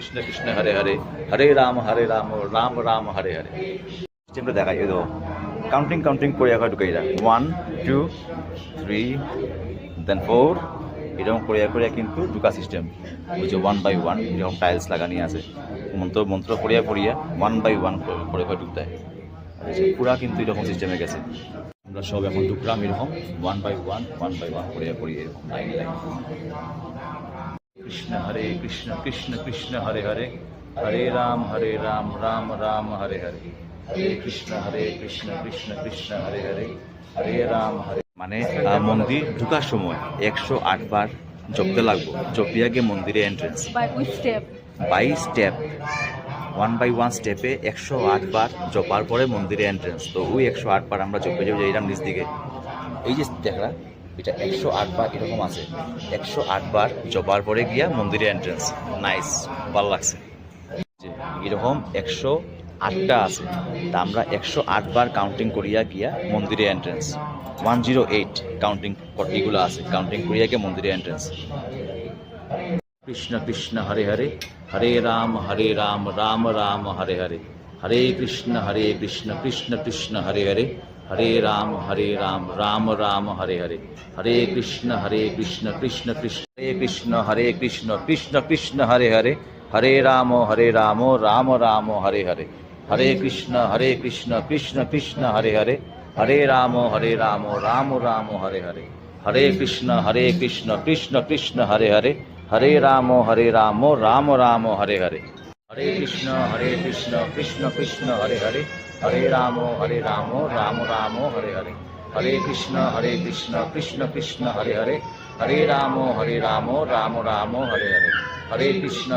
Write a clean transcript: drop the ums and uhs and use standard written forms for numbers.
কৃষ্ণ কৃষ্ণ হরে হরে, হরে রাম রাম রাম হরে হরে। সিস্টেমটা দেখাই, এই দেখো কাউন্টিং করে একবার ঢুকে যায় 1 2 3 দেন 4, এরকম করিয়া কিন্তু ঢুকা সিস্টেম। ওই যে 1 বাই 1 এরকম টাইলস লাগানি আছে, মন্ত্র পড়িয়া 1 বাই 1 করে ঢুকতে হয়। পুরা কিন্তু এরকম সিস্টেমে গেছে। আমরা সব এখন ঢুকলাম এরকম 1 বাই 1 করিয়া এরকম লাইন। কৃষ্ণ হরে কৃষ্ণ কৃষ্ণ কৃষ্ণ হরে হরে, হরে রাম রাম রাম হরে হরে, হরে কৃষ্ণ কৃষ্ণ কৃষ্ণ হরে হরে, হরে রাম হরে। মানে মন্দির ঢুকার সময় 108 বার জপতে লাগবো, জপিয়া গিয়ে মন্দিরে এন্ট্রেন্স বাই স্টেপ 1 বাই 1 স্টেপে 108 বার জপার পরে মন্দিরে এন্ট্রেন্স। তো ওই 108 বার আমরা জপে যাইলাম নিচ দিকে। এই যে দেখা এটা 108 বার এরকম আছে, 108 বার জপার পরে গিয়া মন্দিরে এন্ট্রেন্স। নাইস, ভালো লাগছে। যে এরকম 108টা আছে, তা আমরা 108 বার কাউন্টিং করিয়া গিয়া মন্দিরে এন্ট্রেন্স। 108 কাউন্টিং এগুলো আছে, কাউন্টিং করিয়া গিয়া মন্দিরে এন্ট্রেন্স। কৃষ্ণ কৃষ্ণ হরে হরে, হরে রাম রাম রাম হরে হরে, হরে কৃষ্ণ কৃষ্ণ কৃষ্ণ হরে হরে, হরে রাম রাম রাম হরে হরে, হরে কৃষ্ণ কৃষ্ণ কৃষ্ণ হরে কৃষ্ণ কৃষ্ণ কৃষ্ণ হরে হরে, হরে রাম রাম রাম হরে হরে, হরে কৃষ্ণ কৃষ্ণ কৃষ্ণ হরে হরে, হরে রাম রাম রাম হরে হরে, হরে কৃষ্ণ কৃষ্ণ কৃষ্ণ হরে হরে, হরে রাম রাম রাম হরে হরে, হরে কৃষ্ণ কৃষ্ণ কৃষ্ণ হরে হরে, হরে রাম রাম রাম হরে হরে, হরে কৃষ্ণ কৃষ্ণ কৃষ্ণ হরে হরে, হরে রাম রাম রাম হরে হরে, হরে কৃষ্ণ